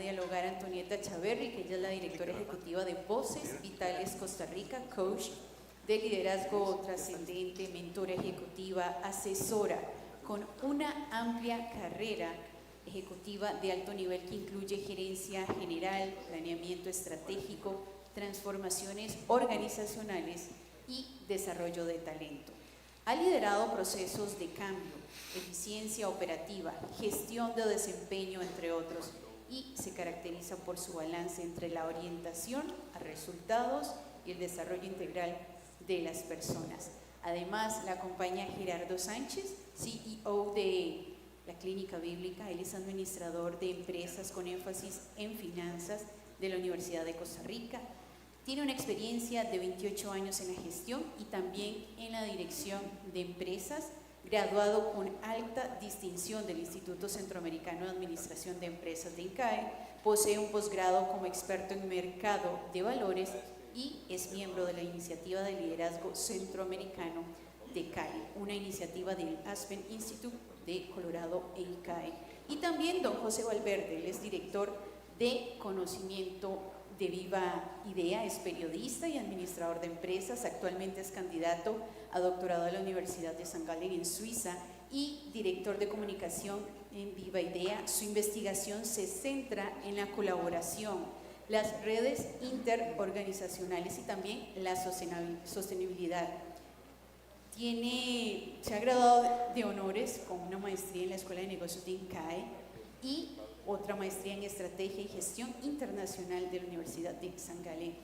dialogar Antonieta Chaverri, que ella es la directora ejecutiva de Voces Vitales Costa Rica, coach de liderazgo trascendente, mentora ejecutiva, asesora, con una amplia carrera ejecutiva de alto nivel que incluye gerencia general, planeamiento estratégico, transformaciones organizacionales y desarrollo de talento. Ha liderado procesos de cambio, eficiencia operativa, gestión de desempeño, entre otros, y se caracteriza por su balance entre la orientación a resultados y el desarrollo integral de las personas. Además, la acompaña Gerardo Sánchez, CEO de la Clínica Bíblica. Él es administrador de empresas con énfasis en finanzas de la Universidad de Costa Rica. Tiene una experiencia de 28 años en la gestión y también en la dirección de empresas, graduado con alta distinción del Instituto Centroamericano de Administración de Empresas de INCAE, posee un posgrado como experto en mercado de valores y es miembro de la Iniciativa de Liderazgo Centroamericano de Cali, una iniciativa del Aspen Institute de Colorado e INCAE. Y también don José Valverde, él es director de conocimiento de Viva Idea, es periodista y administrador de empresas, actualmente es candidato a doctorado de la Universidad de St. Gallen en Suiza y director de comunicación en Viva Idea. Su investigación se centra en la colaboración, las redes interorganizacionales y también la sostenibilidad. Se ha graduado de honores con una maestría en la Escuela de Negocios de INCAE y otra maestría en Estrategia y Gestión Internacional de la Universidad de St. Gallen.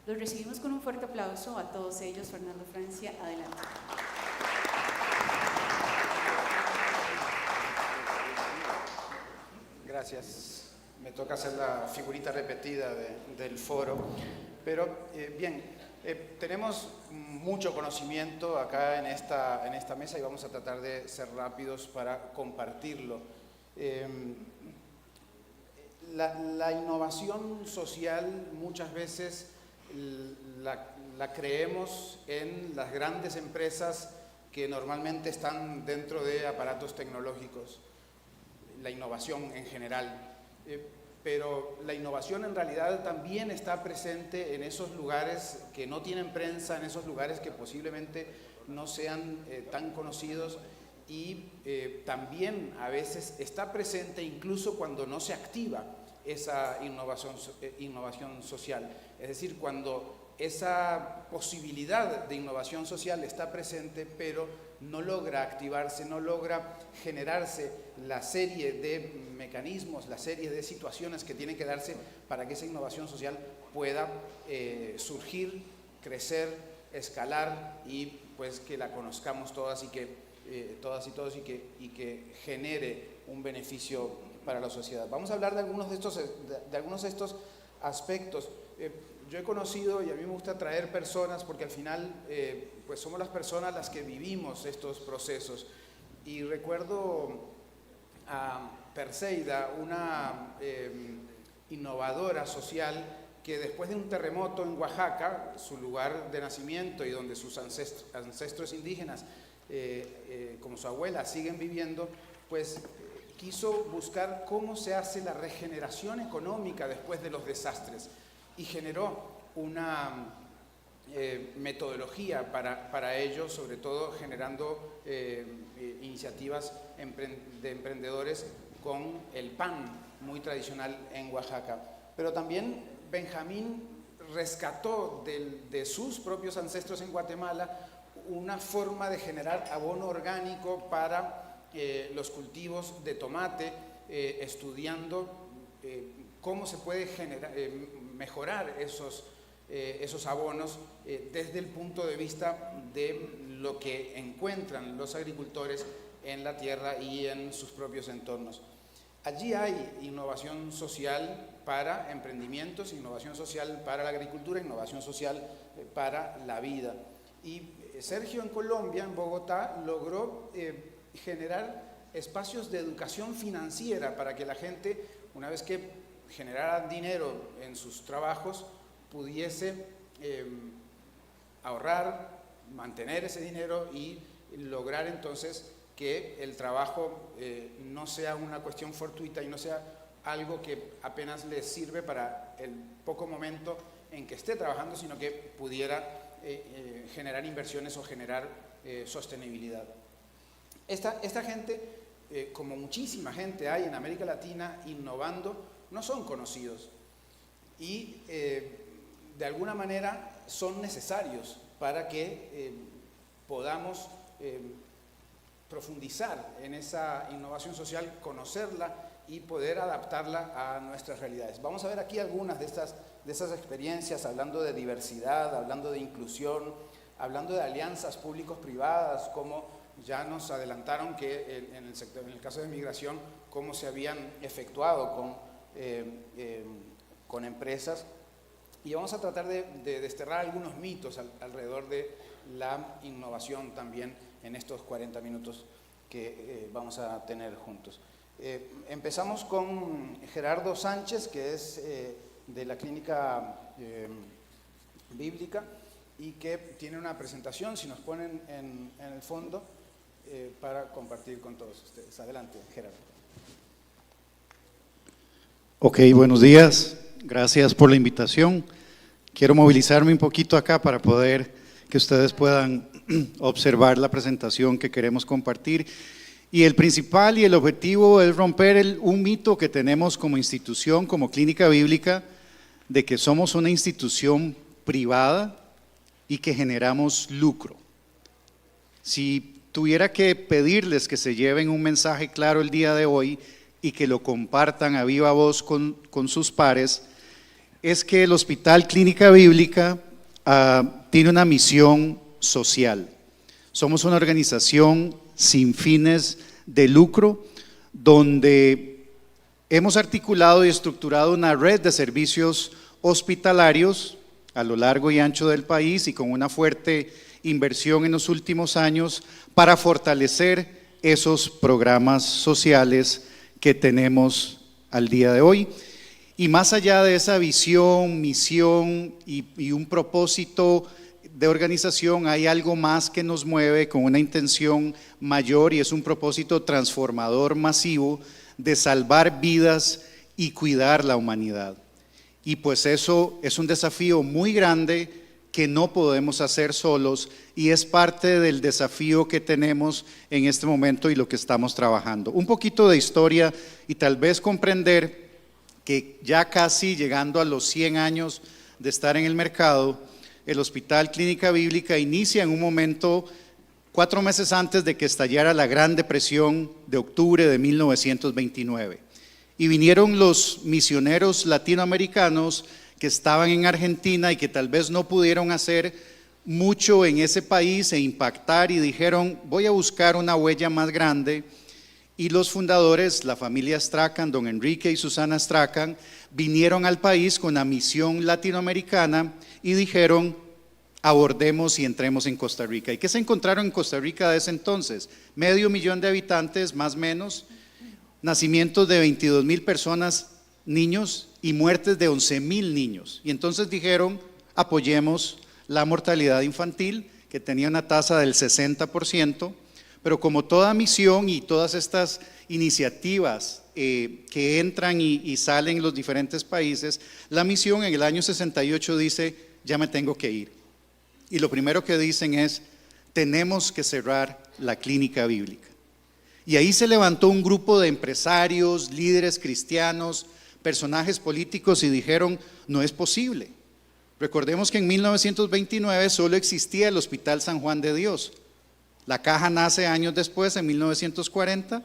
Los recibimos con un fuerte aplauso a todos ellos. Fernando Francia, adelante. Gracias. Me toca hacer la figurita repetida del foro, pero bien, tenemos mucho conocimiento acá en esta mesa y vamos a tratar de ser rápidos para compartirlo. La innovación social muchas veces la creemos en las grandes empresas que normalmente están dentro de aparatos tecnológicos, la innovación en general. Pero la innovación en realidad también está presente en esos lugares que no tienen prensa, en esos lugares que posiblemente no sean tan conocidos y también a veces está presente incluso cuando no se activa esa innovación social. Es decir, cuando esa posibilidad de innovación social está presente, pero no logra activarse, no logra generarse la serie de mecanismos, la serie de situaciones que tienen que darse para que esa innovación social pueda surgir, crecer, escalar y pues que la conozcamos todas y todas y todos y que genere un beneficio para la sociedad. Vamos a hablar de algunos de estos aspectos. Yo he conocido y a mí me gusta traer personas porque al final pues somos las personas las que vivimos estos procesos. Y recuerdo a Perseida, una innovadora social que después de un terremoto en Oaxaca, su lugar de nacimiento y donde sus ancestros indígenas, como su abuela, siguen viviendo, pues quiso buscar cómo se hace la regeneración económica después de los desastres y generó una metodología para ello, sobre todo generando iniciativas de emprendedores con el pan muy tradicional en Oaxaca. Pero también Benjamín rescató de sus propios ancestros en Guatemala una forma de generar abono orgánico para los cultivos de tomate, estudiando cómo se puede mejorar esos abonos desde el punto de vista de lo que encuentran los agricultores en la tierra y en sus propios entornos. Allí hay innovación social para emprendimientos, innovación social para la agricultura, innovación social para la vida. Y Sergio en Colombia, en Bogotá, logró generar espacios de educación financiera para que la gente, una vez que generara dinero en sus trabajos, pudiese ahorrar, mantener ese dinero y lograr entonces que el trabajo no sea una cuestión fortuita y no sea algo que apenas le sirve para el poco momento en que esté trabajando, sino que pudiera generar inversiones o generar sostenibilidad. Esta gente, como muchísima gente hay en América Latina innovando, no son conocidos y de alguna manera son necesarios para que podamos profundizar en esa innovación social, conocerla y poder adaptarla a nuestras realidades. Vamos a ver aquí algunas de esas experiencias, hablando de diversidad, hablando de inclusión, hablando de alianzas públicos-privadas, como ya nos adelantaron que en el caso de migración, cómo se habían efectuado con empresas. Y vamos a tratar de desterrar algunos mitos alrededor de la innovación también en estos 40 minutos que vamos a tener juntos. Empezamos con Gerardo Sánchez, que es de la Clínica Bíblica y que tiene una presentación, si nos ponen en el fondo, para compartir con todos ustedes. Adelante, Gerardo. Ok, buenos días. Gracias por la invitación. Quiero movilizarme un poquito acá para poder que ustedes puedan observar la presentación que queremos compartir. Y el principal y el objetivo es romper un mito que tenemos como institución, como Clínica Bíblica, de que somos una institución privada y que generamos lucro. Si tuviera que pedirles que se lleven un mensaje claro el día de hoy y que lo compartan a viva voz con sus pares, es que el Hospital Clínica Bíblica tiene una misión social. Somos una organización sin fines de lucro, donde hemos articulado y estructurado una red de servicios hospitalarios a lo largo y ancho del país y con una fuerte inversión en los últimos años para fortalecer esos programas sociales que tenemos al día de hoy. Y más allá de esa visión, misión y un propósito de organización, hay algo más que nos mueve con una intención mayor y es un propósito transformador masivo de salvar vidas y cuidar la humanidad. Y pues eso es un desafío muy grande que no podemos hacer solos y es parte del desafío que tenemos en este momento y lo que estamos trabajando. Un poquito de historia y tal vez comprender que ya casi llegando a los 100 años de estar en el mercado, el Hospital Clínica Bíblica inicia en un momento 4 meses antes de que estallara la Gran Depresión de octubre de 1929. Y vinieron los misioneros latinoamericanos que estaban en Argentina y que tal vez no pudieron hacer mucho en ese país e impactar y dijeron, voy a buscar una huella más grande. Y los fundadores, la familia Strachan, don Enrique y Susana Strachan, vinieron al país con la misión latinoamericana y dijeron, abordemos y entremos en Costa Rica. ¿Y qué se encontraron en Costa Rica de ese entonces? 500,000 de habitantes, más o menos, nacimientos de 22,000 personas, niños, y muertes de 11,000 niños. Y entonces dijeron, apoyemos la mortalidad infantil, que tenía una tasa del 60%, pero como toda misión y todas estas iniciativas que entran y salen en los diferentes países, la misión en el año 68 dice, ya me tengo que ir. Y lo primero que dicen es, tenemos que cerrar la Clínica Bíblica. Y ahí se levantó un grupo de empresarios, líderes cristianos, personajes políticos y dijeron, no es posible. Recordemos que en 1929 solo existía el Hospital San Juan de Dios. La caja nace años después, en 1940,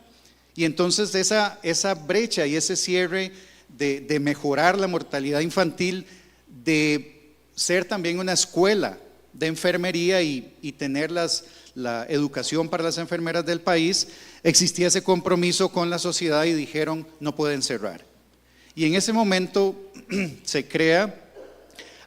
y entonces esa brecha y ese cierre de mejorar la mortalidad infantil, de ser también una escuela de enfermería y tener la educación para las enfermeras del país, existía ese compromiso con la sociedad y dijeron, no pueden cerrar. Y en ese momento se crea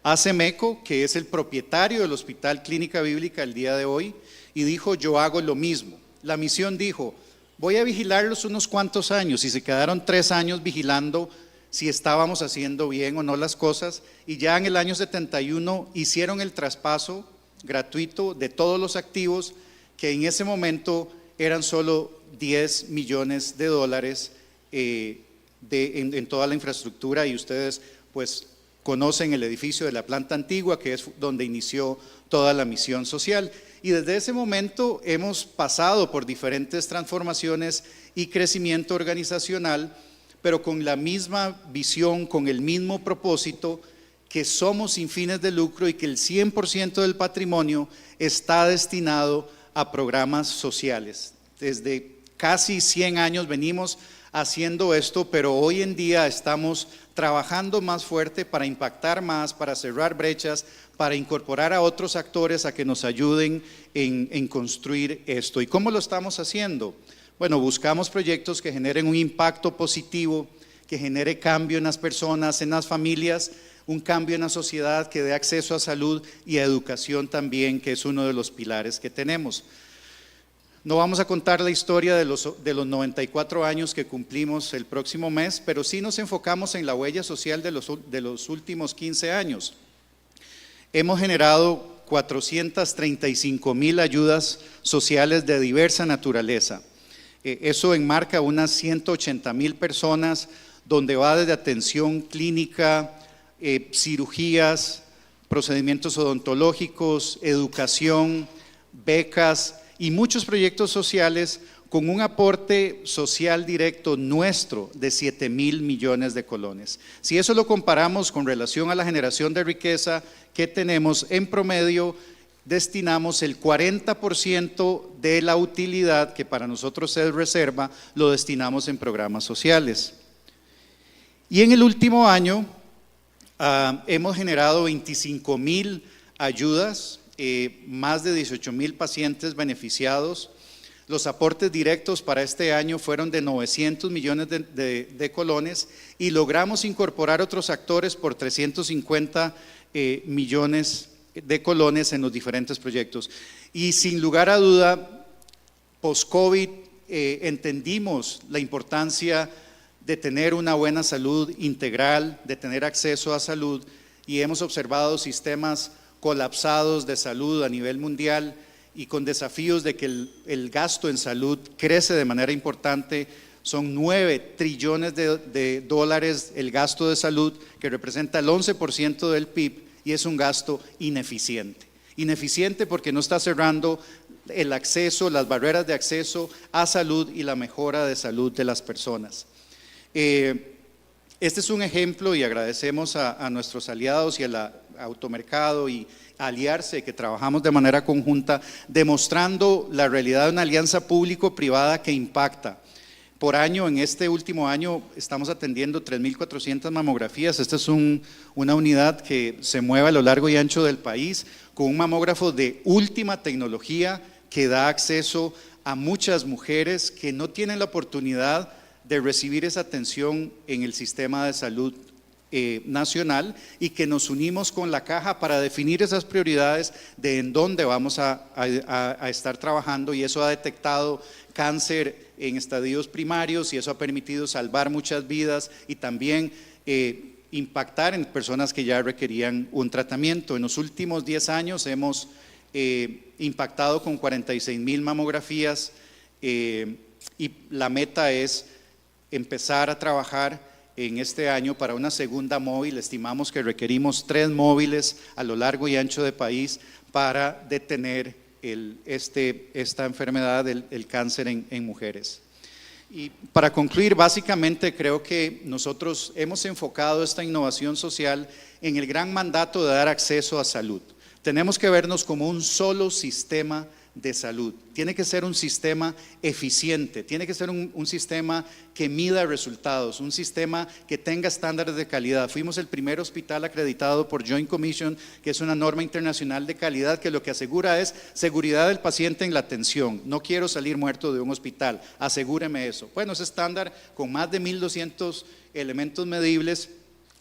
ACEMECO, que es el propietario del Hospital Clínica Bíblica el día de hoy, y dijo, yo hago lo mismo. La misión dijo, voy a vigilarlos unos cuantos años, y se quedaron 3 años vigilando si estábamos haciendo bien o no las cosas, y ya en el año 71 hicieron el traspaso gratuito de todos los activos, que en ese momento eran solo $10 millones, en toda la infraestructura, y ustedes pues conocen el edificio de la planta antigua, que es donde inició toda la misión social. Y desde ese momento hemos pasado por diferentes transformaciones y crecimiento organizacional, pero con la misma visión, con el mismo propósito, que somos sin fines de lucro y que el 100% del patrimonio está destinado a programas sociales. Desde casi 100 años venimos haciendo esto, pero hoy en día estamos trabajando más fuerte para impactar más, para cerrar brechas, para incorporar a otros actores a que nos ayuden en construir esto. ¿Y cómo lo estamos haciendo? Bueno, buscamos proyectos que generen un impacto positivo, que genere cambio en las personas, en las familias, un cambio en la sociedad, que dé acceso a salud y a educación también, que es uno de los pilares que tenemos. No vamos a contar la historia de los 94 años que cumplimos el próximo mes, pero sí nos enfocamos en la huella social de los últimos 15 años. Hemos generado 435,000 ayudas sociales de diversa naturaleza. Eso enmarca unas 180,000 personas, donde va desde atención clínica, cirugías, procedimientos odontológicos, educación, becas y muchos proyectos sociales con un aporte social directo nuestro de 7,000 millones de colones. Si eso lo comparamos con relación a la generación de riqueza que tenemos, en promedio destinamos el 40% de la utilidad, que para nosotros es reserva, lo destinamos en programas sociales. Y en el último año hemos generado 25,000 ayudas, más de 18,000 pacientes beneficiados. Los aportes directos para este año fueron de 900 millones de colones, y logramos incorporar otros actores por 350 millones de colones en los diferentes proyectos. Y sin lugar a duda, post-COVID entendimos la importancia de tener una buena salud integral, de tener acceso a salud, y hemos observado sistemas colapsados de salud a nivel mundial y con desafíos de que el gasto en salud crece de manera importante. Son 9 trillones de dólares el gasto de salud, que representa el 11% del PIB, y es un gasto ineficiente. Ineficiente porque no está cerrando el acceso, las barreras de acceso a salud y la mejora de salud de las personas. Este es un ejemplo, y agradecemos a nuestros aliados y a la Automercado y Aliarse, que trabajamos de manera conjunta, demostrando la realidad de una alianza público-privada que impacta. Por año, en este último año, estamos atendiendo 3,400 mamografías. Esta es una unidad que se mueve a lo largo y ancho del país, con un mamógrafo de última tecnología que da acceso a muchas mujeres que no tienen la oportunidad de recibir esa atención en el sistema de salud nacional, y que nos unimos con la caja para definir esas prioridades de en dónde vamos a estar trabajando, y eso ha detectado cáncer en estadios primarios, y eso ha permitido salvar muchas vidas y también impactar en personas que ya requerían un tratamiento. En los últimos 10 años hemos impactado con 46,000 mamografías, y la meta es empezar a trabajar en este año para una segunda móvil. Estimamos que requerimos 3 móviles a lo largo y ancho del país para detener esta enfermedad, el cáncer en mujeres. Y para concluir, básicamente creo que nosotros hemos enfocado esta innovación social en el gran mandato de dar acceso a salud. Tenemos que vernos como un solo sistema de salud. Tiene que ser un sistema eficiente, tiene que ser un sistema que mida resultados, un sistema que tenga estándares de calidad. Fuimos el primer hospital acreditado por Joint Commission, que es una norma internacional de calidad que lo que asegura es seguridad del paciente en la atención. No quiero salir muerto de un hospital, asegúreme eso. Bueno, ese estándar con más de 1,200 elementos medibles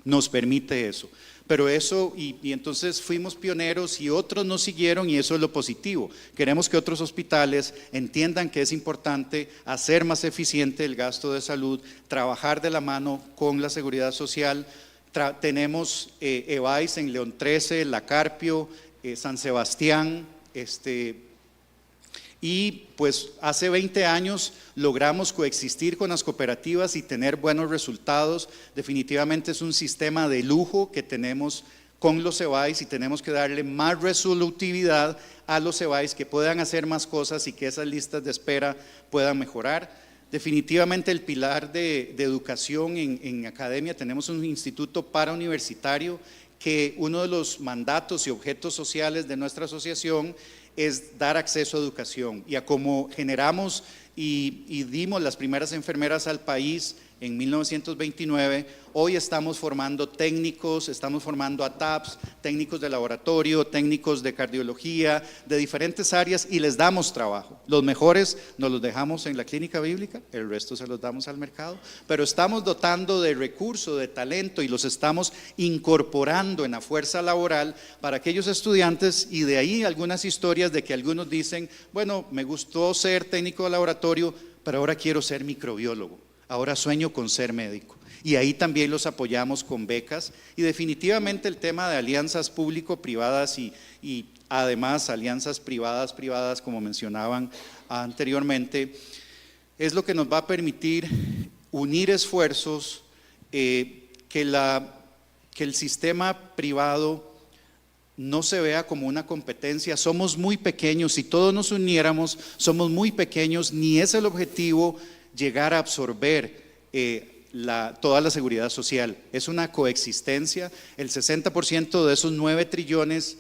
nos permite eso. Pero eso, y entonces fuimos pioneros y otros nos siguieron, y eso es lo positivo. Queremos que otros hospitales entiendan que es importante hacer más eficiente el gasto de salud, trabajar de la mano con la seguridad social. Tenemos EVAIS en León 13, La Carpio, San Sebastián, y pues hace 20 años logramos coexistir con las cooperativas y tener buenos resultados. Definitivamente es un sistema de lujo que tenemos con los CEBAIS y tenemos que darle más resolutividad a los CEBAIS, que puedan hacer más cosas y que esas listas de espera puedan mejorar. Definitivamente el pilar de educación en academia, tenemos un instituto parauniversitario que uno de los mandatos y objetos sociales de nuestra asociación es dar acceso a educación, y a como generamos y dimos las primeras enfermeras al país en 1929, hoy estamos formando técnicos, estamos formando ATAPs, técnicos de laboratorio, técnicos de cardiología, de diferentes áreas, y les damos trabajo. Los mejores nos los dejamos en la clínica bíblica, el resto se los damos al mercado, pero estamos dotando de recursos, de talento, y los estamos incorporando en la fuerza laboral para aquellos estudiantes. Y de ahí algunas historias de que algunos dicen, bueno, me gustó ser técnico de laboratorio, pero ahora quiero ser microbiólogo. Ahora sueño con ser médico, y ahí también los apoyamos con becas. Y definitivamente el tema de alianzas público-privadas y además alianzas privadas, como mencionaban anteriormente, es lo que nos va a permitir unir esfuerzos, que el sistema privado no se vea como una competencia. Somos muy pequeños, si todos nos uniéramos, somos muy pequeños, ni es el objetivo llegar a absorber toda la seguridad social. Es una coexistencia. El 60% de esos 9 trillones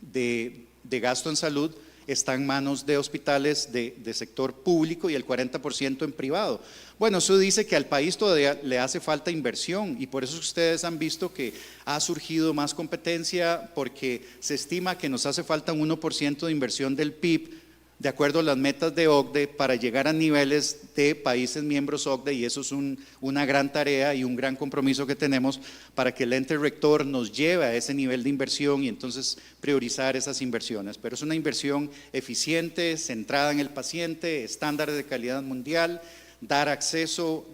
de gasto en salud está en manos de hospitales de sector público y el 40% en privado. Bueno, eso dice que al país todavía le hace falta inversión, y por eso ustedes han visto que ha surgido más competencia, porque se estima que nos hace falta un 1% de inversión del PIB de acuerdo a las metas de OCDE para llegar a niveles de países miembros OCDE, y eso es una gran tarea y un gran compromiso que tenemos para que el ente rector nos lleve a ese nivel de inversión y entonces priorizar esas inversiones. Pero es una inversión eficiente, centrada en el paciente, estándares de calidad mundial, dar acceso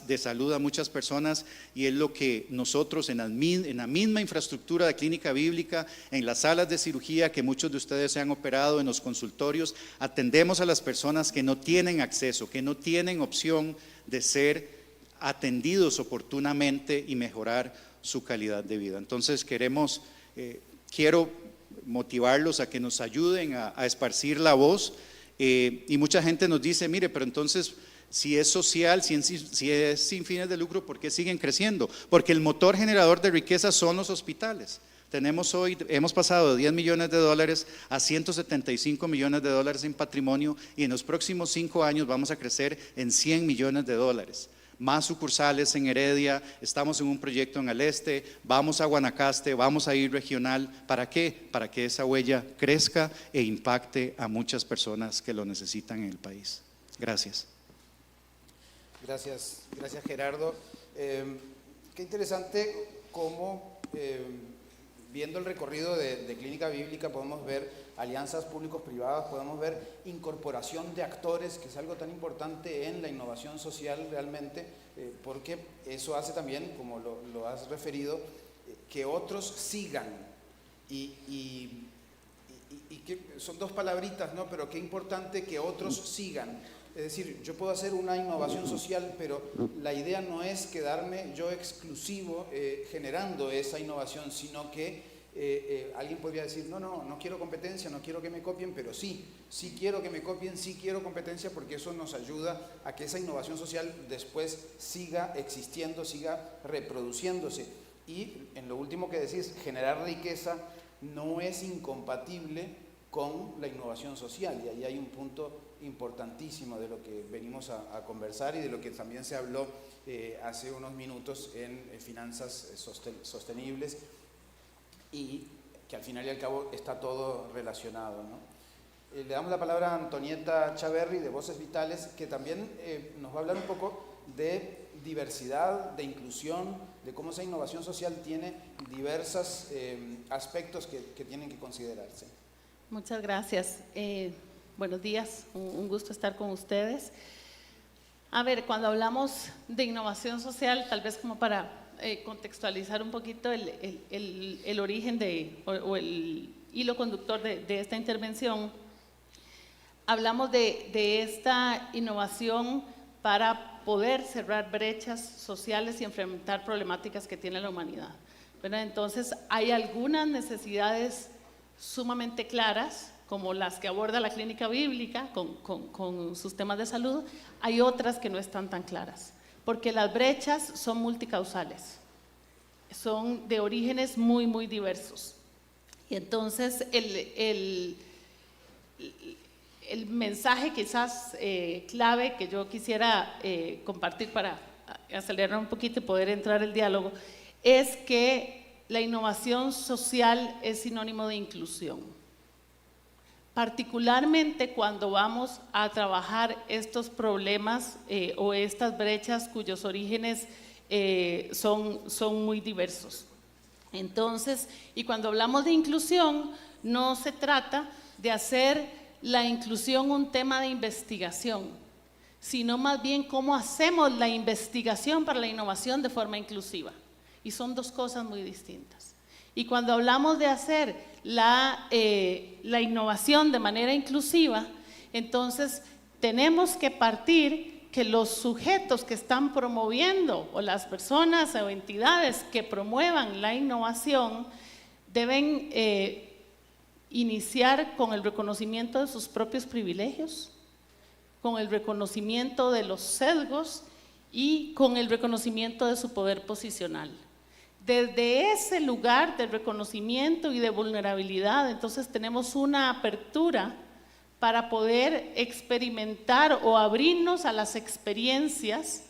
de salud a muchas personas, y es lo que nosotros en la misma infraestructura de clínica bíblica, en las salas de cirugía que muchos de ustedes se han operado, en los consultorios, atendemos a las personas que no tienen acceso, que no tienen opción de ser atendidos oportunamente y mejorar su calidad de vida. Entonces quiero motivarlos a que nos ayuden a esparcir la voz, y mucha gente nos dice, mire, pero entonces, si es social, si es sin fines de lucro, ¿por qué siguen creciendo? Porque el motor generador de riqueza son los hospitales. Hemos pasado de $10 millones a $175 millones en patrimonio, y en los próximos 5 años vamos a crecer en $100 millones. Más sucursales en Heredia, estamos en un proyecto en el este, vamos a Guanacaste, vamos a ir regional. ¿Para qué? Para que esa huella crezca e impacte a muchas personas que lo necesitan en el país. Gracias. Gracias Gerardo. Qué interesante cómo, viendo el recorrido de clínica bíblica, podemos ver alianzas públicos-privadas, podemos ver incorporación de actores, que es algo tan importante en la innovación social realmente, porque eso hace también, como lo has referido, que otros sigan, y que son 2 palabritas, ¿no? Pero qué importante que otros sigan. Es decir, yo puedo hacer una innovación social, pero la idea no es quedarme yo exclusivo generando esa innovación, sino que alguien podría decir, no quiero competencia, no quiero que me copien, pero sí quiero que me copien, sí quiero competencia, porque eso nos ayuda a que esa innovación social después siga existiendo, siga reproduciéndose. Y en lo último que decís, generar riqueza no es incompatible con la innovación social, y ahí hay un punto importantísimo de lo que venimos a conversar y de lo que también se habló hace unos minutos en finanzas sostenibles, y que al final y al cabo está todo relacionado, ¿no? Le damos la palabra a Antonieta Chaverri de Voces Vitales, que también nos va a hablar un poco de diversidad, de inclusión, de cómo esa innovación social tiene diversos aspectos que tienen que considerarse. Muchas gracias. Buenos días, un gusto estar con ustedes. A ver, cuando hablamos de innovación social, tal vez como para contextualizar un poquito el origen o el hilo conductor de esta intervención, hablamos de esta innovación para poder cerrar brechas sociales y enfrentar problemáticas que tiene la humanidad, ¿verdad? Entonces, hay algunas necesidades sumamente claras, como las que aborda la clínica bíblica con sus temas de salud. Hay otras que no están tan claras, porque las brechas son multicausales, son de orígenes muy, muy diversos. Y entonces, el mensaje quizás clave que yo quisiera compartir para acelerar un poquito y poder entrar al diálogo, es que la innovación social es sinónimo de inclusión. Particularmente cuando vamos a trabajar estos problemas o estas brechas cuyos orígenes son muy diversos. Entonces, y cuando hablamos de inclusión, no se trata de hacer la inclusión un tema de investigación, sino más bien cómo hacemos la investigación para la innovación de forma inclusiva. Y son dos cosas muy distintas. Y cuando hablamos de hacer la innovación de manera inclusiva, entonces tenemos que partir que los sujetos que están promoviendo, o las personas o entidades que promuevan la innovación, deben iniciar con el reconocimiento de sus propios privilegios, con el reconocimiento de los sesgos y con el reconocimiento de su poder posicional. Desde ese lugar de reconocimiento y de vulnerabilidad, entonces tenemos una apertura para poder experimentar o abrirnos a las experiencias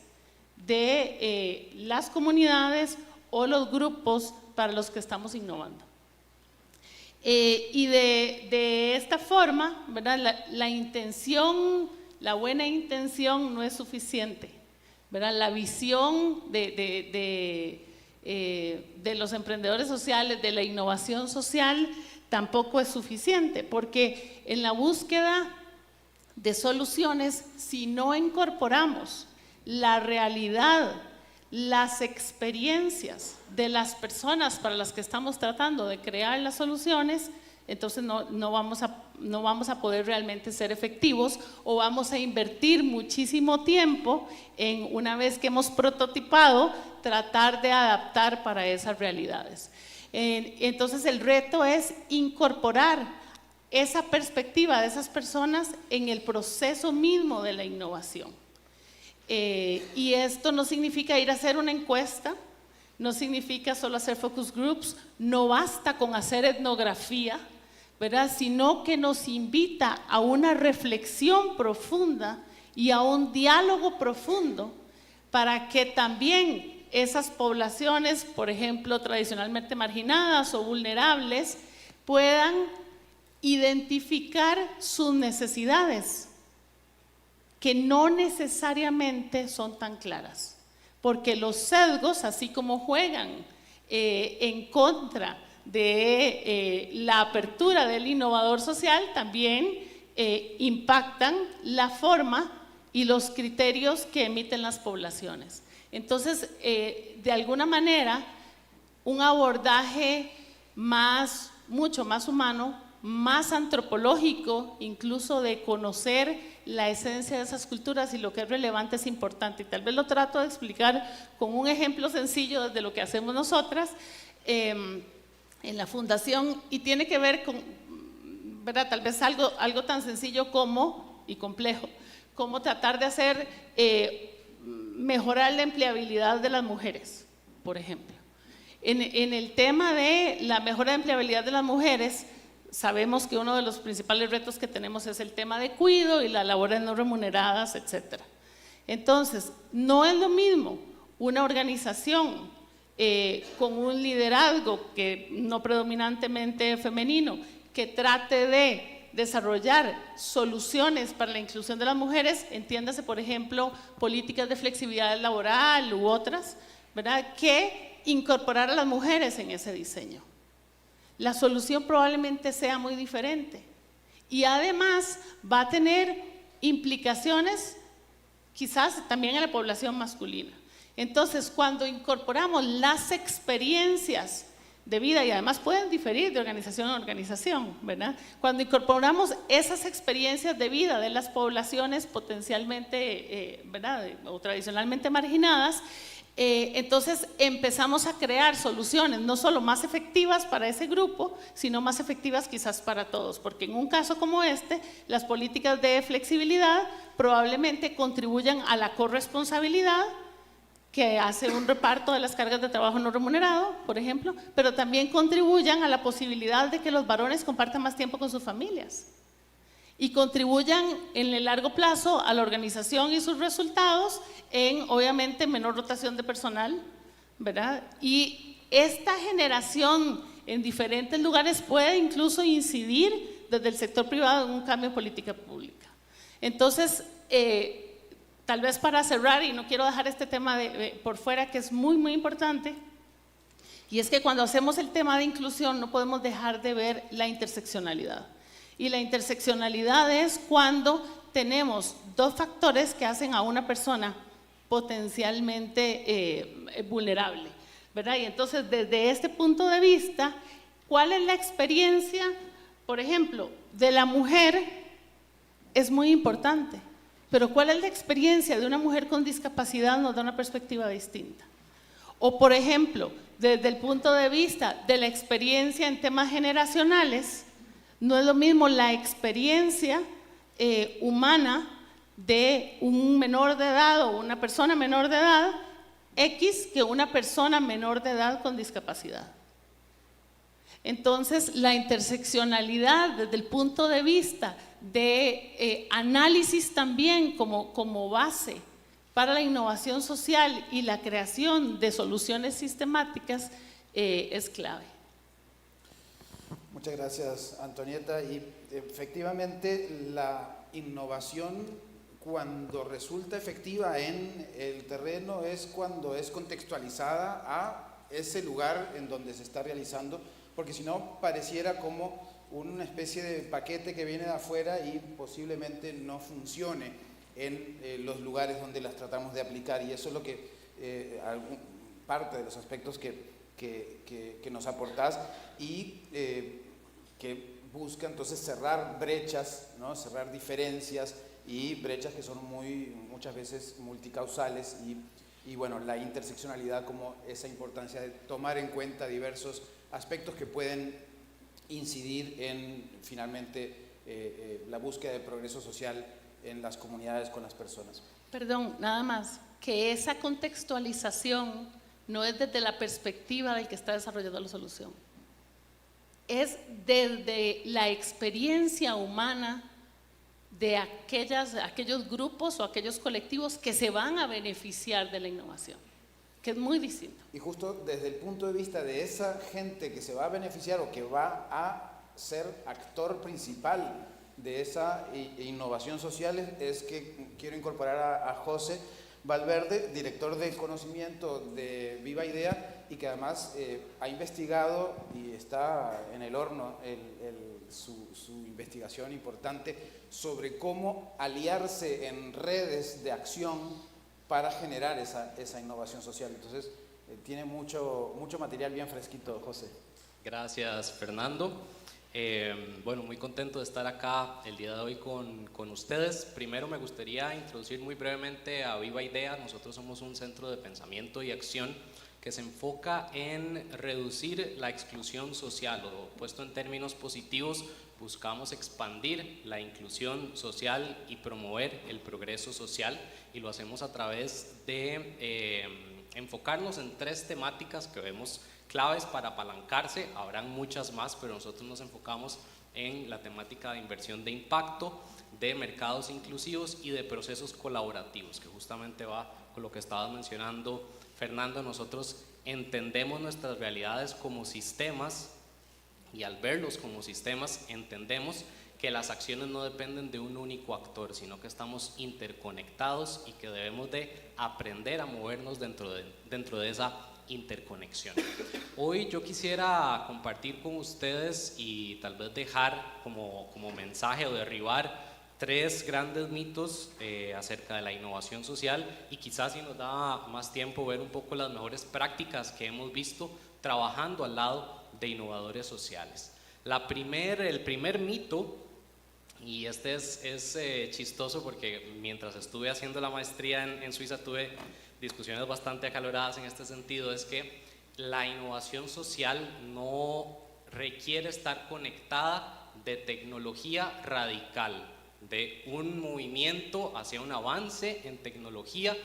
de las comunidades o los grupos para los que estamos innovando. Y de esta forma, ¿verdad? La intención, la buena intención no es suficiente, ¿verdad? La visión de los emprendedores sociales, de la innovación social, tampoco es suficiente, porque en la búsqueda de soluciones, si no incorporamos la realidad, las experiencias de las personas para las que estamos tratando de crear las soluciones, entonces no vamos a poder realmente ser efectivos, o vamos a invertir muchísimo tiempo en, una vez que hemos prototipado, tratar de adaptar para esas realidades. Entonces el reto es incorporar esa perspectiva de esas personas en el proceso mismo de la innovación. Y esto no significa ir a hacer una encuesta, no significa solo hacer focus groups, no basta con hacer etnografía, ¿verdad? Sino que nos invita a una reflexión profunda y a un diálogo profundo para que también esas poblaciones, por ejemplo, tradicionalmente marginadas o vulnerables, puedan identificar sus necesidades, que no necesariamente son tan claras, porque los sesgos, así como juegan en contra de la apertura del innovador social, también impactan la forma y los criterios que emiten las poblaciones. Entonces, de alguna manera, un abordaje mucho más humano, más antropológico, incluso de conocer la esencia de esas culturas y lo que es relevante es importante. Y tal vez lo trato de explicar con un ejemplo sencillo desde lo que hacemos nosotras en la fundación, y tiene que ver con, ¿verdad? Tal vez algo tan sencillo como, y complejo, como tratar de hacer, mejorar la empleabilidad de las mujeres, por ejemplo. En el tema de la mejora de empleabilidad de las mujeres, sabemos que uno de los principales retos que tenemos es el tema de cuidado y las labores no remuneradas, etc. Entonces, no es lo mismo una organización con un liderazgo que no predominantemente femenino, que trate de desarrollar soluciones para la inclusión de las mujeres, entiéndase, por ejemplo, políticas de flexibilidad laboral u otras, ¿verdad?, que incorporar a las mujeres en ese diseño. La solución probablemente sea muy diferente y además va a tener implicaciones quizás también en la población masculina. Entonces, cuando incorporamos las experiencias de vida y además pueden diferir de organización a organización, ¿verdad? Cuando incorporamos esas experiencias de vida de las poblaciones potencialmente, ¿verdad? O tradicionalmente marginadas, entonces empezamos a crear soluciones no solo más efectivas para ese grupo, sino más efectivas quizás para todos, porque en un caso como este, las políticas de flexibilidad probablemente contribuyan a la corresponsabilidad, que hace un reparto de las cargas de trabajo no remunerado, por ejemplo, pero también contribuyan a la posibilidad de que los varones compartan más tiempo con sus familias y contribuyan en el largo plazo a la organización y sus resultados en, obviamente, menor rotación de personal, ¿verdad? Y esta generación en diferentes lugares puede incluso incidir desde el sector privado en un cambio de política pública. Entonces, tal vez para cerrar, y no quiero dejar este tema por fuera, que es muy, muy importante, y es que cuando hacemos el tema de inclusión no podemos dejar de ver la interseccionalidad. Y la interseccionalidad es cuando tenemos dos factores que hacen a una persona potencialmente vulnerable, ¿verdad? Y entonces, desde este punto de vista, ¿cuál es la experiencia, por ejemplo, de la mujer? Es muy importante. Pero ¿cuál es la experiencia de una mujer con discapacidad? Nos da una perspectiva distinta. O por ejemplo, desde el punto de vista de la experiencia en temas generacionales, no es lo mismo la experiencia humana de un menor de edad o una persona menor de edad X que una persona menor de edad con discapacidad. Entonces, la interseccionalidad desde el punto de vista de análisis también como base para la innovación social y la creación de soluciones sistemáticas es clave. Muchas gracias, Antonieta. Y efectivamente, la innovación, cuando resulta efectiva en el terreno, es cuando es contextualizada a ese lugar en donde se está realizando, porque si no pareciera como una especie de paquete que viene de afuera y posiblemente no funcione en los lugares donde las tratamos de aplicar, y eso es lo que parte de los aspectos que nos aportás y que busca entonces cerrar brechas, ¿no? Cerrar diferencias y brechas que son muchas veces multicausales y bueno, la interseccionalidad como esa importancia de tomar en cuenta diversos aspectos que pueden incidir en finalmente la búsqueda de progreso social en las comunidades con las personas. Perdón, nada más, que esa contextualización no es desde la perspectiva del que está desarrollando la solución, es desde la experiencia humana de aquellos grupos o aquellos colectivos que se van a beneficiar de la innovación, que es muy distinto. Y justo desde el punto de vista de esa gente que se va a beneficiar o que va a ser actor principal de esa innovación social, es que quiero incorporar a José Valverde, director de conocimiento de Viva Idea, y que además ha investigado y está en el horno su investigación importante sobre cómo aliarse en redes de acción para generar esa innovación social. Entonces, tiene mucho material bien fresquito, José. Gracias, Fernando. Bueno, muy contento de estar acá el día de hoy con ustedes. Primero me gustaría introducir muy brevemente a Viva Idea. Nosotros somos un centro de pensamiento y acción que se enfoca en reducir la exclusión social, o puesto en términos positivos, buscamos expandir la inclusión social y promover el progreso social, y lo hacemos a través de enfocarnos en 3 temáticas que vemos claves para apalancarse. Habrán muchas más, pero nosotros nos enfocamos en la temática de inversión de impacto, de mercados inclusivos y de procesos colaborativos, que justamente va con lo que estabas mencionando, Fernando. Nosotros entendemos nuestras realidades como sistemas, y al verlos como sistemas entendemos que las acciones no dependen de un único actor, sino que estamos interconectados y que debemos de aprender a movernos dentro de esa interconexión. Hoy yo quisiera compartir con ustedes y tal vez dejar como mensaje o derribar 3 grandes mitos acerca de la innovación social, y quizás, si nos da más tiempo, ver un poco las mejores prácticas que hemos visto trabajando al lado de innovadores sociales. El primer mito, y este es chistoso porque mientras estuve haciendo la maestría en Suiza tuve discusiones bastante acaloradas en este sentido, es que la innovación social no requiere estar conectada de tecnología radical, de un movimiento hacia un avance en tecnología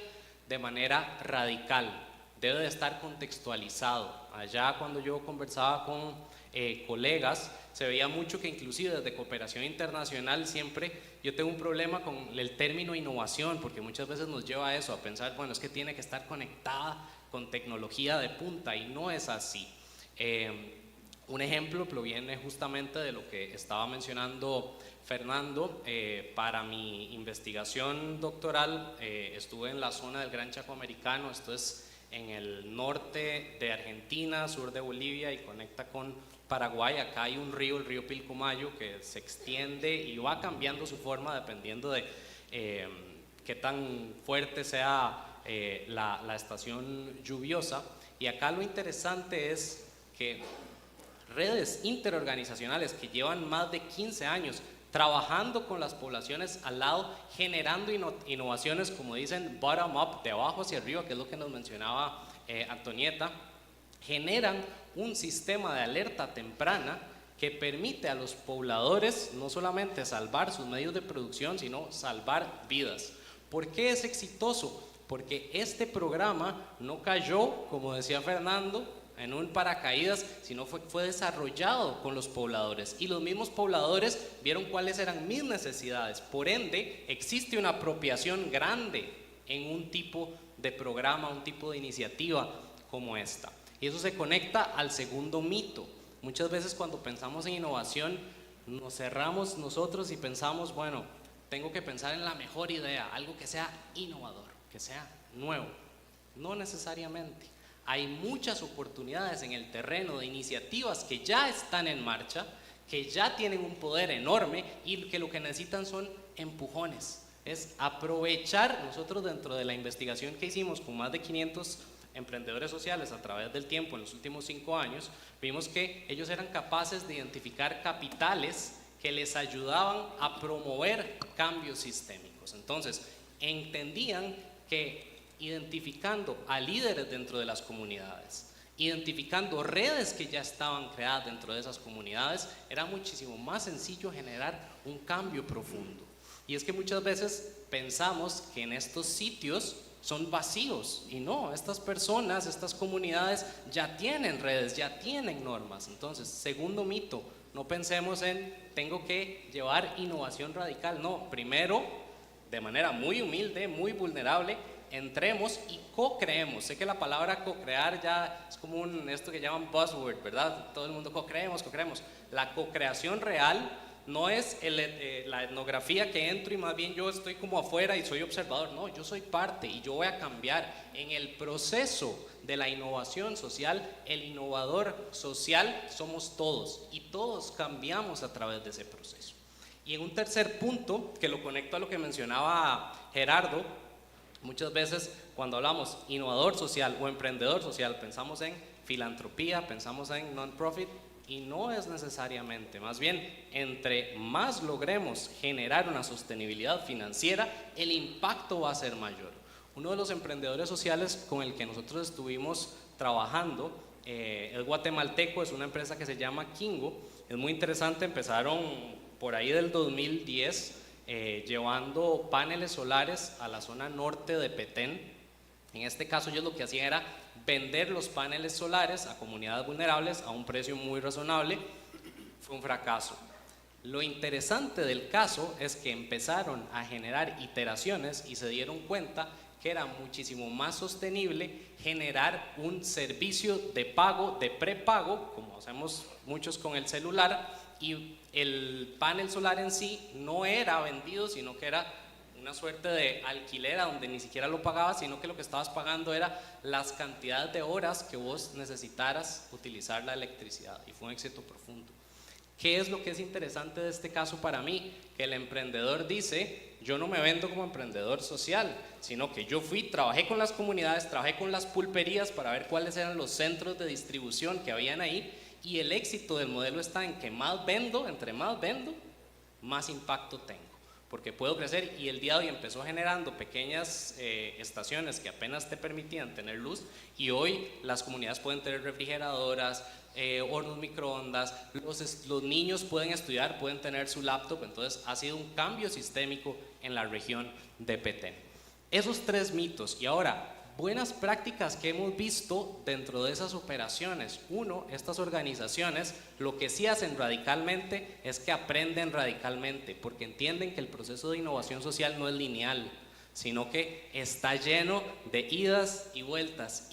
de manera radical. Debe de estar contextualizado. Allá cuando yo conversaba con colegas, se veía mucho que inclusive desde cooperación internacional siempre yo tengo un problema con el término innovación, porque muchas veces nos lleva a eso, a pensar, bueno, es que tiene que estar conectada con tecnología de punta, y no es así. Un ejemplo proviene justamente de lo que estaba mencionando Fernando. Para mi investigación doctoral estuve en la zona del Gran Chaco Americano, esto es en el norte de Argentina, sur de Bolivia y conecta con Paraguay. Acá hay un río, el río Pilcomayo, que se extiende y va cambiando su forma dependiendo de qué tan fuerte sea la estación lluviosa. Y acá lo interesante es que redes interorganizacionales que llevan más de 15 años trabajando con las poblaciones al lado, generando innovaciones, como dicen, bottom up, de abajo hacia arriba, que es lo que nos mencionaba Antonieta, generan un sistema de alerta temprana que permite a los pobladores no solamente salvar sus medios de producción, sino salvar vidas. ¿Por qué es exitoso? Porque este programa no cayó, como decía Fernando, en un paracaídas, sino fue desarrollado con los pobladores, y los mismos pobladores vieron cuáles eran mis necesidades. Por ende, existe una apropiación grande en un tipo de programa, un tipo de iniciativa como esta. Y eso se conecta al segundo mito. Muchas veces cuando pensamos en innovación nos cerramos nosotros y pensamos, bueno, tengo que pensar en la mejor idea, algo que sea innovador, que sea nuevo. No necesariamente. Hay muchas oportunidades en el terreno de iniciativas que ya están en marcha, que ya tienen un poder enorme y que lo que necesitan son empujones. Es aprovechar. Nosotros dentro de la investigación que hicimos con más de 500 emprendedores sociales a través del tiempo en los últimos 5 años, vimos que ellos eran capaces de identificar capitales que les ayudaban a promover cambios sistémicos. Entonces, entendían que identificando a líderes dentro de las comunidades, identificando redes que ya estaban creadas dentro de esas comunidades, era muchísimo más sencillo generar un cambio profundo. Y es que muchas veces pensamos que en estos sitios son vacíos, y no, estas personas, estas comunidades ya tienen redes, ya tienen normas. Entonces, segundo mito, no pensemos en tengo que llevar innovación radical. No, primero, de manera muy humilde, muy vulnerable, entremos y co-creemos. Sé que la palabra co-crear ya es como esto que llaman buzzword, ¿verdad? Todo el mundo co-creemos. La co-creación real no es la etnografía que entro y más bien yo estoy como afuera y soy observador. No, yo soy parte y yo voy a cambiar. En el proceso de la innovación social, el innovador social somos todos y todos cambiamos a través de ese proceso. Y en un tercer punto, que lo conecto a lo que mencionaba Gerardo, muchas veces cuando hablamos innovador social o emprendedor social pensamos en filantropía, pensamos en non-profit, y no es necesariamente. Más bien, entre más logremos generar una sostenibilidad financiera, el impacto va a ser mayor. Uno de los emprendedores sociales con el que nosotros estuvimos trabajando es guatemalteco, es una empresa que se llama Kingo. Es muy interesante, empezaron por ahí del 2010 llevando paneles solares a la zona norte de Petén. En este caso ellos lo que hacían era vender los paneles solares a comunidades vulnerables a un precio muy razonable. Fue un fracaso. Lo interesante del caso es que empezaron a generar iteraciones y se dieron cuenta que era muchísimo más sostenible generar un servicio de pago, de prepago, como hacemos muchos con el celular, y el panel solar en sí no era vendido, sino que era una suerte de alquiler donde ni siquiera lo pagabas, sino que lo que estabas pagando era las cantidades de horas que vos necesitaras utilizar la electricidad, y fue un éxito profundo. ¿Qué es lo que es interesante de este caso para mí? Que el emprendedor dice, yo no me vendo como emprendedor social, sino que yo trabajé con las comunidades, trabajé con las pulperías para ver cuáles eran los centros de distribución que habían ahí, y el éxito del modelo está en que más vendo, entre más vendo, más impacto tengo, porque puedo crecer. Y el día de hoy empezó generando pequeñas estaciones que apenas te permitían tener luz, y hoy las comunidades pueden tener refrigeradoras, hornos microondas, los niños pueden estudiar, pueden tener su laptop. Entonces ha sido un cambio sistémico en la región de Petén. Esos 3 mitos. Y ahora, buenas prácticas que hemos visto dentro de esas operaciones. Uno, estas organizaciones lo que sí hacen radicalmente es que aprenden radicalmente, porque entienden que el proceso de innovación social no es lineal, sino que está lleno de idas y vueltas,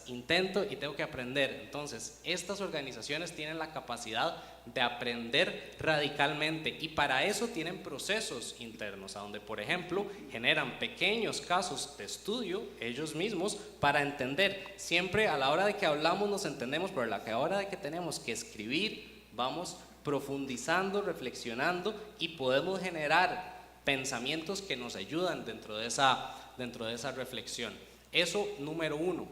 intento y tengo que aprender. Entonces, estas organizaciones tienen la capacidad de aprender radicalmente, y para eso tienen procesos internos, a donde, por ejemplo, generan pequeños casos de estudio ellos mismos para entender. Siempre a la hora de que hablamos nos entendemos, pero a la hora de que tenemos que escribir, vamos profundizando, reflexionando, y podemos generar pensamientos que nos ayudan dentro de esa reflexión. Eso, número 1.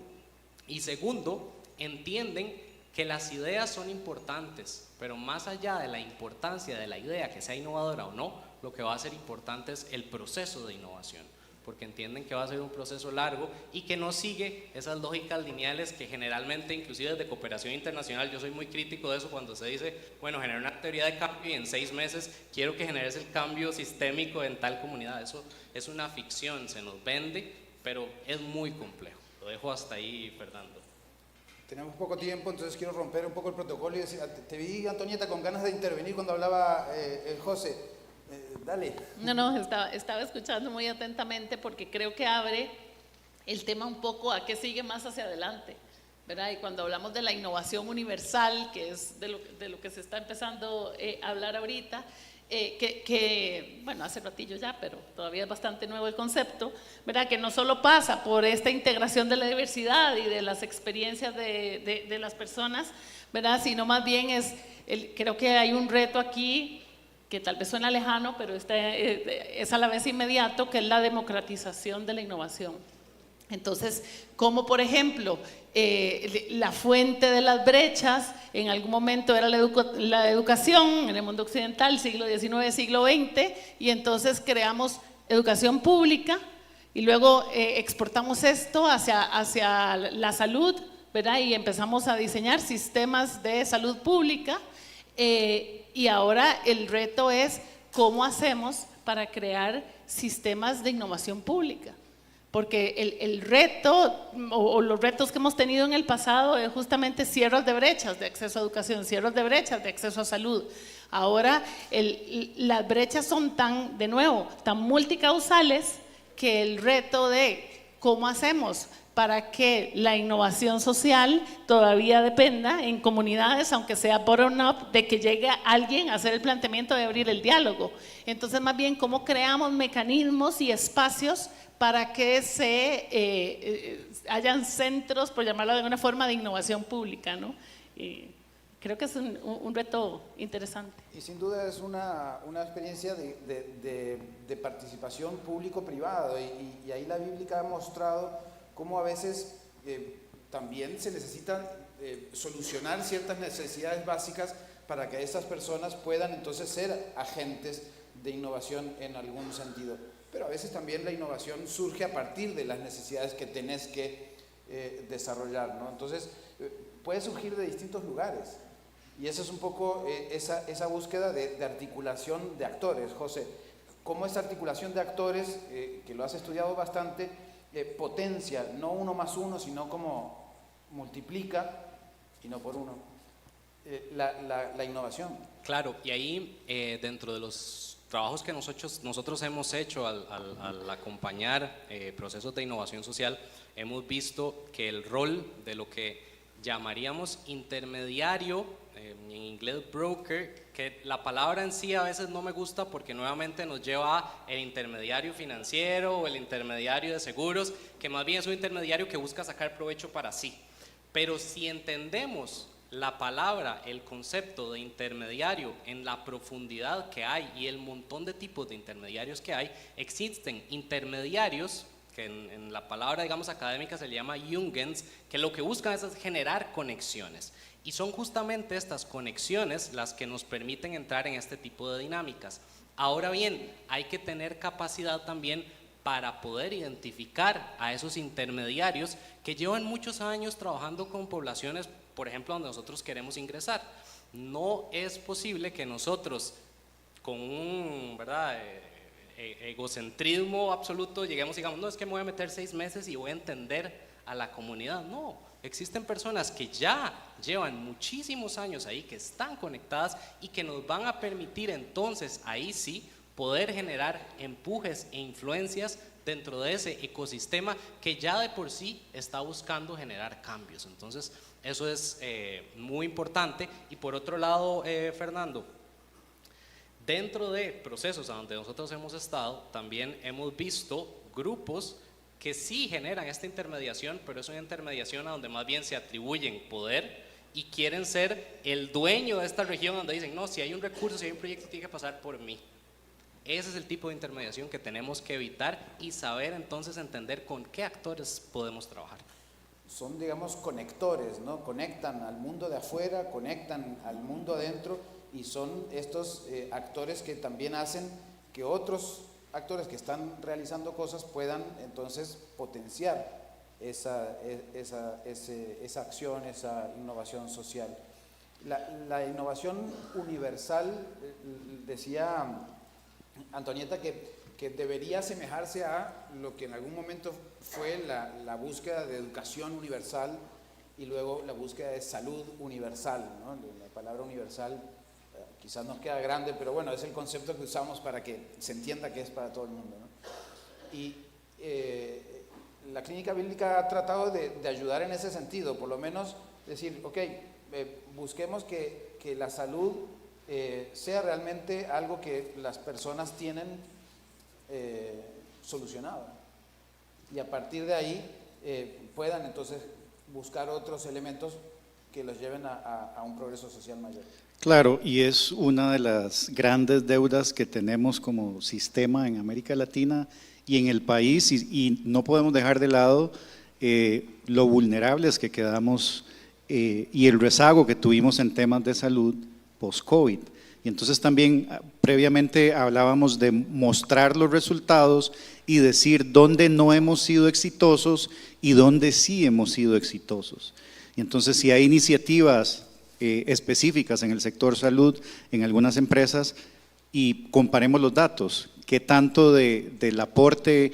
Y segundo, entienden que las ideas son importantes, pero más allá de la importancia de la idea, que sea innovadora o no, lo que va a ser importante es el proceso de innovación, porque entienden que va a ser un proceso largo y que no sigue esas lógicas lineales que generalmente, inclusive desde cooperación internacional, yo soy muy crítico de eso cuando se dice, bueno, generar una teoría de cambio y en 6 meses quiero que generes el cambio sistémico en tal comunidad. Eso es una ficción, se nos vende, pero es muy complejo. Lo dejo hasta ahí, Fernando. Tenemos poco tiempo, entonces quiero romper un poco el protocolo y decir, te vi, Antonieta, con ganas de intervenir cuando hablaba el José. Dale. No, estaba escuchando muy atentamente, porque creo que abre el tema un poco a qué sigue más hacia adelante, ¿verdad? Y cuando hablamos de la innovación universal, que es de lo que se está empezando a hablar ahorita, bueno, hace ratillo ya, pero todavía es bastante nuevo el concepto, ¿verdad? Que no solo pasa por esta integración de la diversidad y de las experiencias de las personas, ¿verdad? Sino más bien creo que hay un reto aquí que tal vez suena lejano, pero es a la vez inmediato, que es la democratización de la innovación. Entonces, como por ejemplo, la fuente de las brechas en algún momento era la educación en el mundo occidental, siglo XIX, siglo XX, y entonces creamos educación pública y luego exportamos esto hacia la salud, ¿verdad? Y empezamos a diseñar sistemas de salud pública, y ahora el reto es cómo hacemos para crear sistemas de innovación pública. Porque el reto o los retos que hemos tenido en el pasado es justamente cierres de brechas de acceso a educación, cierres de brechas de acceso a salud. Ahora las brechas son tan multicausales, que el reto de cómo hacemos para que la innovación social todavía dependa en comunidades, aunque sea bottom-up, de que llegue alguien a hacer el planteamiento de abrir el diálogo. Entonces, más bien, cómo creamos mecanismos y espacios para que hayan centros, por llamarlo de alguna forma, de innovación pública, ¿no? Creo que es un reto interesante. Y sin duda es una experiencia de participación público-privada, y ahí la Bíblica ha mostrado cómo a veces también se necesitan solucionar ciertas necesidades básicas para que esas personas puedan entonces ser agentes de innovación en algún sentido. Pero a veces también la innovación surge a partir de las necesidades que tenés que desarrollar, ¿no? Entonces puede surgir de distintos lugares, y esa es un poco esa búsqueda de articulación de actores. José, ¿cómo esa articulación de actores, que lo has estudiado bastante, potencia, no 1 más 1, sino como multiplica, y no por 1, la innovación? Claro, y ahí dentro de los trabajos que nosotros hemos hecho al acompañar procesos de innovación social, hemos visto que el rol de lo que llamaríamos intermediario, en inglés broker, que la palabra en sí a veces no me gusta porque nuevamente nos lleva a el intermediario financiero o el intermediario de seguros, que más bien es un intermediario que busca sacar provecho para sí. Pero si entendemos la palabra, el concepto de intermediario en la profundidad que hay y el montón de tipos de intermediarios que hay, existen intermediarios que en la palabra, digamos, académica se le llama Jungens, que lo que buscan es generar conexiones. Y son justamente estas conexiones las que nos permiten entrar en este tipo de dinámicas. Ahora bien, hay que tener capacidad también para poder identificar a esos intermediarios que llevan muchos años trabajando con poblaciones, por ejemplo, donde nosotros queremos ingresar. No es posible que nosotros, con un egocentrismo absoluto, lleguemos y digamos, no, es que me voy a meter 6 meses y voy a entender a la comunidad. No, existen personas que ya llevan muchísimos años ahí, que están conectadas y que nos van a permitir entonces, ahí sí, poder generar empujes e influencias dentro de ese ecosistema que ya de por sí está buscando generar cambios. Entonces, eso es muy importante. Y por otro lado, Fernando, dentro de procesos a donde nosotros hemos estado, también hemos visto grupos que sí generan esta intermediación, pero es una intermediación a donde más bien se atribuyen poder y quieren ser el dueño de esta región, donde dicen, no, si hay un recurso, si hay un proyecto, tiene que pasar por mí. Ese es el tipo de intermediación que tenemos que evitar y saber entonces entender con qué actores podemos trabajar. Son, digamos, conectores, ¿no? Conectan al mundo de afuera, conectan al mundo adentro, y son estos actores que también hacen que otros actores que están realizando cosas puedan entonces potenciar esa acción, esa innovación social. La innovación universal, decía Antonieta, que debería asemejarse a lo que en algún momento fue la búsqueda de educación universal y luego la búsqueda de salud universal, ¿no? La palabra universal quizás nos queda grande, pero bueno, es el concepto que usamos para que se entienda que es para todo el mundo, ¿no? Y la clínica bíblica ha tratado de ayudar en ese sentido, por lo menos decir, ok, busquemos que la salud sea realmente algo que las personas tienen solucionado, y a partir de ahí puedan entonces buscar otros elementos que los lleven a un progreso social mayor. Claro, y es una de las grandes deudas que tenemos como sistema en América Latina y en el país, y no podemos dejar de lado lo vulnerables que quedamos y el rezago que tuvimos en temas de salud post-COVID. Y entonces también previamente hablábamos de mostrar los resultados y decir dónde no hemos sido exitosos y dónde sí hemos sido exitosos. Y entonces si hay iniciativas específicas en el sector salud, en algunas empresas, y comparemos los datos, qué tanto del aporte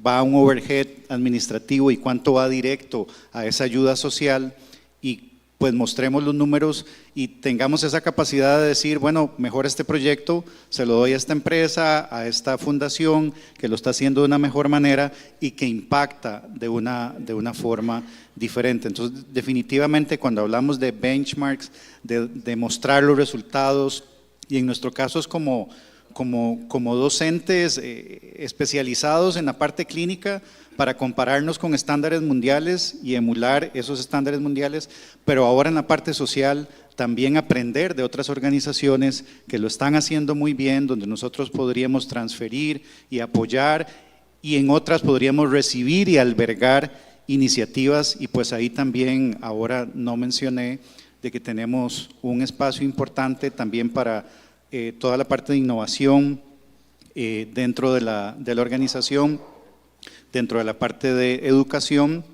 va a un overhead administrativo y cuánto va directo a esa ayuda social, y pues mostremos los números y tengamos esa capacidad de decir, bueno, mejor este proyecto se lo doy a esta empresa, a esta fundación que lo está haciendo de una mejor manera y que impacta de una forma diferente. Entonces, definitivamente cuando hablamos de benchmarks, de mostrar los resultados, y en nuestro caso es como docentes especializados en la parte clínica para compararnos con estándares mundiales y emular esos estándares mundiales, pero ahora en la parte social también aprender de otras organizaciones que lo están haciendo muy bien, donde nosotros podríamos transferir y apoyar, y en otras podríamos recibir y albergar iniciativas. Y pues ahí también, ahora no mencioné, de que tenemos un espacio importante también para toda la parte de innovación dentro de la organización, dentro de la parte de educación,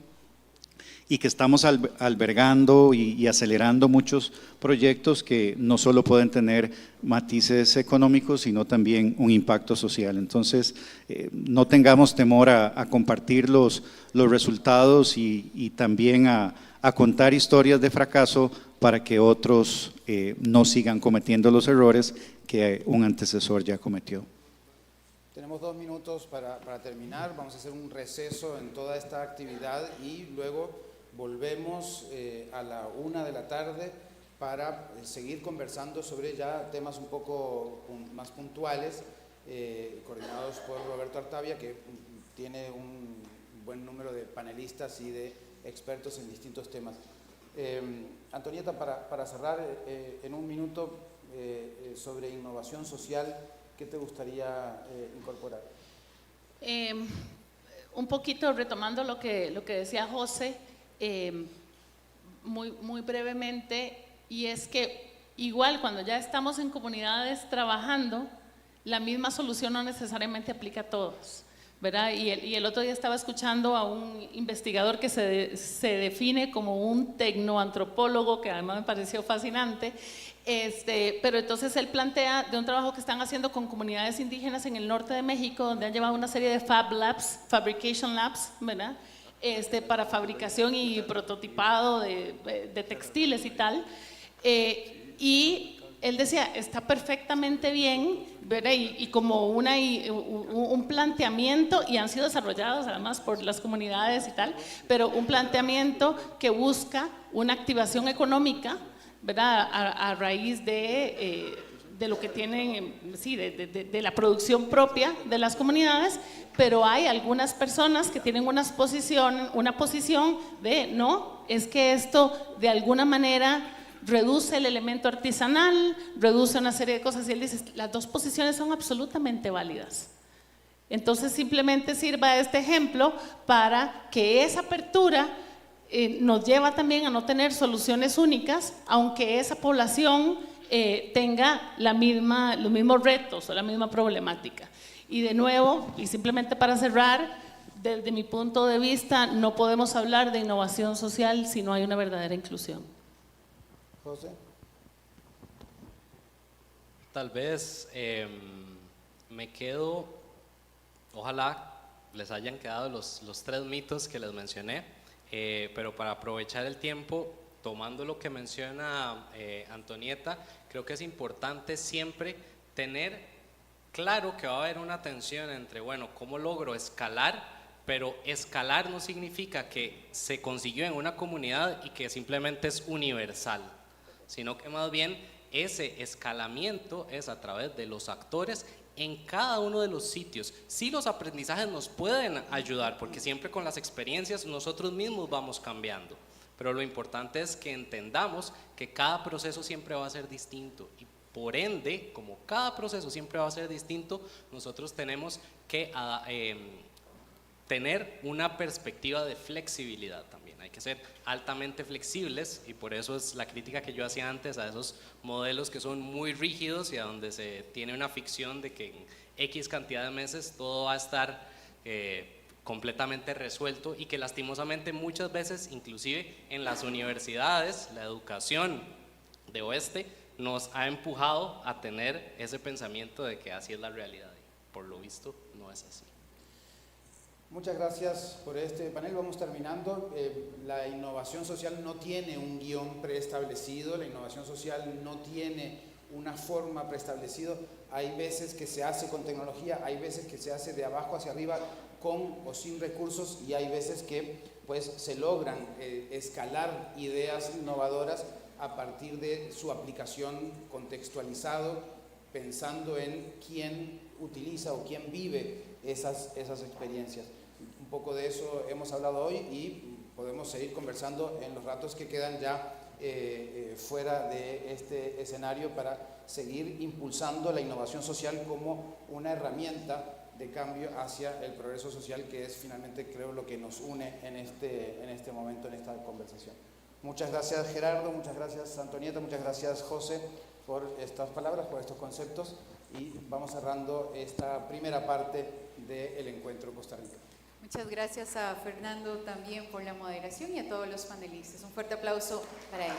y que estamos albergando y acelerando muchos proyectos que no solo pueden tener matices económicos, sino también un impacto social. Entonces, no tengamos temor a compartir los resultados y también a contar historias de fracaso para que otros no sigan cometiendo los errores que un antecesor ya cometió. Tenemos 2 minutos para terminar. Vamos a hacer un receso en toda esta actividad y luego volvemos a la 1 de la tarde para seguir conversando sobre ya temas un poco más puntuales, coordinados por Roberto Artavia, que tiene un buen número de panelistas y de expertos en distintos temas. Antonieta, para cerrar en un minuto sobre innovación social, ¿qué te gustaría incorporar? Un poquito retomando lo que decía José, muy brevemente, y es que igual cuando ya estamos en comunidades trabajando, la misma solución no necesariamente aplica a todos, ¿verdad? Y el otro día estaba escuchando a un investigador que se define como un tecnoantropólogo, que además me pareció fascinante, pero entonces él plantea de un trabajo que están haciendo con comunidades indígenas en el norte de México, donde han llevado una serie de fabrication labs, ¿verdad? Para fabricación y prototipado de textiles y tal, y él decía, está perfectamente bien, ¿verdad? Y como un planteamiento, y han sido desarrollados además por las comunidades y tal, pero un planteamiento que busca una activación económica, ¿verdad? A raíz de lo que tienen, sí, de la producción propia de las comunidades, pero hay algunas personas que tienen una posición de, no, es que esto de alguna manera reduce el elemento artesanal, reduce una serie de cosas, y él dice, las dos posiciones son absolutamente válidas. Entonces simplemente sirva este ejemplo para que esa apertura nos lleva también a no tener soluciones únicas, aunque esa población tenga los mismos retos o la misma problemática. Y de nuevo, y simplemente para cerrar, desde mi punto de vista, no podemos hablar de innovación social si no hay una verdadera inclusión. José. Tal vez me quedo, ojalá les hayan quedado los 3 mitos que les mencioné, pero para aprovechar el tiempo, tomando lo que menciona Antonieta, creo que es importante siempre tener claro que va a haber una tensión entre, bueno, ¿cómo logro escalar? Pero escalar no significa que se consiguió en una comunidad y que simplemente es universal, sino que más bien ese escalamiento es a través de los actores en cada uno de los sitios. Sí, los aprendizajes nos pueden ayudar, porque siempre con las experiencias nosotros mismos vamos cambiando, pero lo importante es que entendamos que cada proceso siempre va a ser distinto, y por ende, como cada proceso siempre va a ser distinto, nosotros tenemos que tener una perspectiva de flexibilidad también. Hay que ser altamente flexibles, y por eso es la crítica que yo hacía antes a esos modelos que son muy rígidos y a donde se tiene una ficción de que en X cantidad de meses todo va a estar completamente resuelto, y que lastimosamente muchas veces, inclusive en las universidades, la educación de oeste nos ha empujado a tener ese pensamiento de que así es la realidad, y por lo visto no es así. Muchas gracias por este panel. Vamos terminando. La innovación social no tiene un guión preestablecido, la innovación social no tiene una forma preestablecida. Hay veces que se hace con tecnología, hay veces que se hace de abajo hacia arriba, con o sin recursos, y hay veces que pues, se logran escalar ideas innovadoras a partir de su aplicación contextualizado, pensando en quién utiliza o quién vive esas experiencias. Un poco de eso hemos hablado hoy, y podemos seguir conversando en los ratos que quedan ya fuera de este escenario, para seguir impulsando la innovación social como una herramienta de cambio hacia el progreso social, que es finalmente, creo, lo que nos une en este momento, en esta conversación. Muchas gracias, Gerardo, muchas gracias, Antonieta, muchas gracias, José, por estas palabras, por estos conceptos, y vamos cerrando esta primera parte del Encuentro Costa Rica. Muchas gracias a Fernando también por la moderación, y a todos los panelistas. Un fuerte aplauso para ellos.